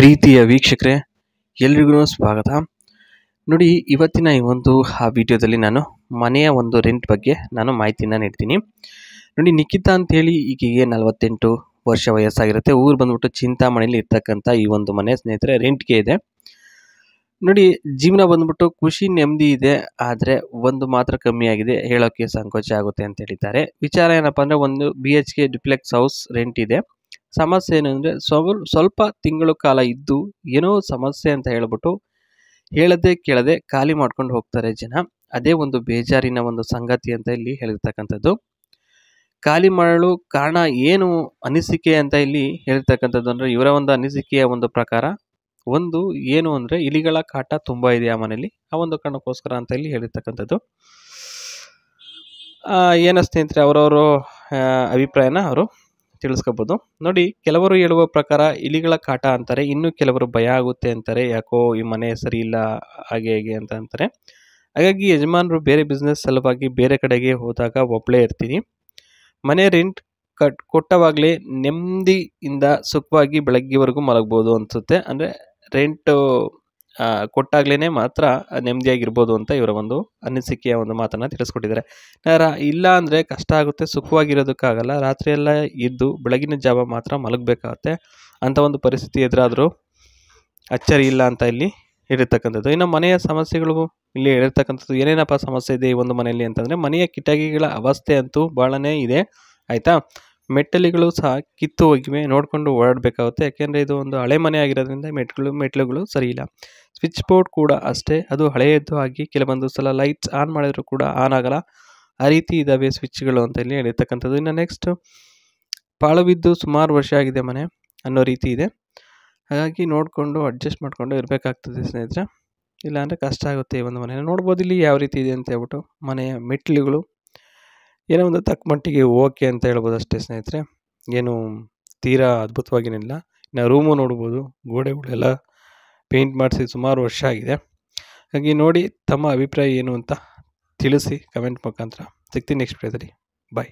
ಪ್ರೀತಿಯ ವೀಕ್ಷಕರೇ, ಎಲ್ರಿಗೂ ಸ್ವಾಗತ. ನೋಡಿ, ಇವತ್ತಿನ ಈ ಒಂದು ವಿಡಿಯೋದಲ್ಲಿ ನಾನು ಮನೆಯ ಒಂದು ರೆಂಟ್ ಬಗ್ಗೆ ನಾನು ಮಾಹಿತಿನ ನೀಡ್ತೀನಿ. ನೋಡಿ, ನಿಖಿತಾ ಅಂತೇಳಿ ಈಕೆಗೆ 48 ವರ್ಷ ವಯಸ್ಸಾಗಿರುತ್ತೆ. ಊರು ಬಂದ್ಬಿಟ್ಟು ಚಿಂತಾಮಣಿಲಿ ಇರ್ತಕ್ಕಂಥ ಈ ಒಂದು ಮನೆ ಸ್ನೇಹಿತರೆ ರೆಂಟ್ಗೆ ಇದೆ. ನೋಡಿ, ಜೀವನ ಬಂದ್ಬಿಟ್ಟು ಖುಷಿ ನೆಮ್ಮದಿ ಇದೆ, ಆದರೆ ಒಂದು ಮಾತ್ರ ಕಮ್ಮಿ ಆಗಿದೆ, ಹೇಳೋಕ್ಕೆ ಸಂಕೋಚ ಆಗುತ್ತೆ ಅಂತ ಹೇಳಿದ್ದಾರೆ. ವಿಚಾರ ಏನಪ್ಪ ಅಂದರೆ, ಒಂದು BHK ಡ್ಯುಪ್ಲೆಕ್ಸ್ ಹೌಸ್ ರೆಂಟ್ ಇದೆ. ಸಮಸ್ಯೆ ಏನು ಅಂದರೆ, ಸ್ವಲ್ಪ ತಿಂಗಳು ಕಾಲ ಇದ್ದು ಏನೋ ಸಮಸ್ಯೆ ಅಂತ ಹೇಳ್ಬಿಟ್ಟು ಹೇಳದೆ ಕೇಳದೆ ಖಾಲಿ ಮಾಡ್ಕೊಂಡು ಹೋಗ್ತಾರೆ ಜನ. ಅದೇ ಒಂದು ಬೇಜಾರಿನ ಒಂದು ಸಂಗತಿ ಅಂತ ಇಲ್ಲಿ ಹೇಳಿರ್ತಕ್ಕಂಥದ್ದು. ಖಾಲಿ ಮಾಡಲು ಕಾರಣ ಏನು ಅನಿಸಿಕೆ ಅಂತ ಇಲ್ಲಿ ಹೇಳಿರ್ತಕ್ಕಂಥದ್ದು ಅಂದರೆ, ಇವರ ಒಂದು ಅನಿಸಿಕೆಯ ಒಂದು ಪ್ರಕಾರ ಒಂದು ಏನು ಅಂದರೆ, ಇಲಿಗಳ ಕಾಟ ತುಂಬ ಇದೆ ಆ ಮನೆಯಲ್ಲಿ, ಆ ಒಂದು ಕಾರಣಕ್ಕೋಸ್ಕರ ಅಂತ ಇಲ್ಲಿ ಹೇಳಿರ್ತಕ್ಕಂಥದ್ದು. ಏನೋ ಸ್ನೇಹಿತರೆ, ಅವರವರು ಅಭಿಪ್ರಾಯನ ಅವರು ತಿಳಿಸ್ಕೋಬೋದು. ನೋಡಿ, ಕೆಲವರು ಹೇಳುವ ಪ್ರಕಾರ ಇಲಿಗಳ ಕಾಟ ಅಂತಾರೆ, ಇನ್ನು ಕೆಲವರು ಭಯ ಆಗುತ್ತೆ ಅಂತಾರೆ, ಯಾಕೋ ಈ ಮನೆ ಸರಿ ಇಲ್ಲ ಹಾಗೆ ಹೇಗೆ ಅಂತ ಅಂತಾರೆ. ಹಾಗಾಗಿ ಯಜಮಾನರು ಬೇರೆ ಬಿಸ್ನೆಸ್ ಸಲುವಾಗಿ ಬೇರೆ ಕಡೆಗೆ ಹೋದಾಗ ಒಬ್ಬಳೇ ಇರ್ತೀನಿ. ಮನೆ ರೆಂಟ್ ಕೊಟ್ಟವಾಗಲೇ ನೆಮ್ಮದಿಯಿಂದ ಸುಖವಾಗಿ ಬೆಳಗ್ಗೆವರೆಗೂ ಮಲಗ್ಬೋದು ಅನಿಸುತ್ತೆ. ಅಂದರೆ ರೆಂಟು ಕೊಟ್ಟಾಗ್ಲೇ ಮಾತ್ರ ನೆಮ್ಮದಿಯಾಗಿರ್ಬೋದು ಅಂತ ಇವರ ಒಂದು ಅನಿಸಿಕೆಯ ಒಂದು ಮಾತನ್ನು ತಿಳಿಸ್ಕೊಟ್ಟಿದ್ದಾರೆ. ಇಲ್ಲ ಅಂದರೆ ಕಷ್ಟ ಆಗುತ್ತೆ, ಸುಖವಾಗಿರೋದಕ್ಕಾಗಲ್ಲ, ರಾತ್ರಿ ಎಲ್ಲ ಇದ್ದು ಬೆಳಗಿನ ಜಾವ ಮಾತ್ರ ಮಲಗಬೇಕಾಗತ್ತೆ. ಅಂಥ ಒಂದು ಪರಿಸ್ಥಿತಿ ಎದುರಾದರೂ ಅಚ್ಚರಿ ಇಲ್ಲ ಅಂತ ಇಲ್ಲಿ ಹೇಳಿರ್ತಕ್ಕಂಥದ್ದು. ಇನ್ನು ಮನೆಯ ಸಮಸ್ಯೆಗಳು ಇಲ್ಲಿ ಹೇಳಿರ್ತಕ್ಕಂಥದ್ದು ಏನೇನಪ್ಪ ಸಮಸ್ಯೆ ಇದೆ ಈ ಒಂದು ಮನೆಯಲ್ಲಿ ಅಂತಂದರೆ, ಮನೆಯ ಕಿಟಕಿಗಳ ಅವಸ್ಥೆ ಅಂತೂ ಭಾಳನೇ ಇದೆ, ಆಯಿತಾ. ಮೆಟ್ಟಲಿಗಳು ಸಹ ಕಿತ್ತು ಹೋಗಿವೆ, ನೋಡಿಕೊಂಡು ಓಡಾಡಬೇಕಾಗುತ್ತೆ. ಯಾಕೆಂದರೆ ಇದು ಒಂದು ಹಳೆ ಮನೆ ಆಗಿರೋದ್ರಿಂದ ಮೆಟ್ಲುಗಳು ಸರಿ ಇಲ್ಲ. ಸ್ವಿಚ್ ಬೋರ್ಡ್ ಕೂಡ ಅಷ್ಟೇ, ಅದು ಹಳೆಯದ್ದು ಆಗಿ ಕೆಲವೊಂದು ಸಲ ಲೈಟ್ಸ್ ಆನ್ ಮಾಡಿದ್ರು ಕೂಡ ಆನ್ ಆಗಲ್ಲ, ಆ ರೀತಿ ಇದ್ದಾವೆ ಸ್ವಿಚ್ಗಳು ಅಂತ ಇಲ್ಲಿ ಹೇಳಿರ್ತಕ್ಕಂಥದ್ದು. ಇನ್ನು ನೆಕ್ಸ್ಟ್, ಪಾಳು ಬಿದ್ದು ಸುಮಾರು ವರ್ಷ ಆಗಿದೆ ಮನೆ ಅನ್ನೋ ರೀತಿ ಇದೆ. ಹಾಗಾಗಿ ನೋಡಿಕೊಂಡು ಅಡ್ಜಸ್ಟ್ ಮಾಡಿಕೊಂಡು ಇರಬೇಕಾಗ್ತದೆ ಸ್ನೇಹಿತರೆ, ಇಲ್ಲಾಂದರೆ ಕಷ್ಟ ಆಗುತ್ತೆ ಈ ಒಂದು ಮನೆ. ನೋಡ್ಬೋದು ಇಲ್ಲಿ ಯಾವ ರೀತಿ ಇದೆ ಅಂತ ಹೇಳ್ಬಿಟ್ಟು. ಮನೆಯ ಮೆಟ್ಲುಗಳು ಏನೋ ಒಂದು ತಕ್ಕ ಮಟ್ಟಿಗೆ ಓಕೆ ಅಂತ ಹೇಳ್ಬೋದು ಅಷ್ಟೇ ಸ್ನೇಹಿತರೆ, ಏನು ತೀರಾ ಅದ್ಭುತವಾಗಿನಿಲ್ಲ. ಇನ್ನು ರೂಮು ನೋಡ್ಬೋದು, ಗೋಡೆಗಳೆಲ್ಲ ಪೇಂಟ್ ಮಾಡಿಸಿ ಸುಮಾರು ವರ್ಷ ಆಗಿದೆ. ಹಾಗೆ ನೋಡಿ, ತಮ್ಮ ಅಭಿಪ್ರಾಯ ಏನು ಅಂತ ತಿಳಿಸಿ ಕಮೆಂಟ್ ಮುಖಾಂತರ. ಸಿಗ್ತೀನಿ ನೆಕ್ಸ್ಟ್ ವಿಡಿಯೋದಲ್ಲಿ. ಬಾಯ್.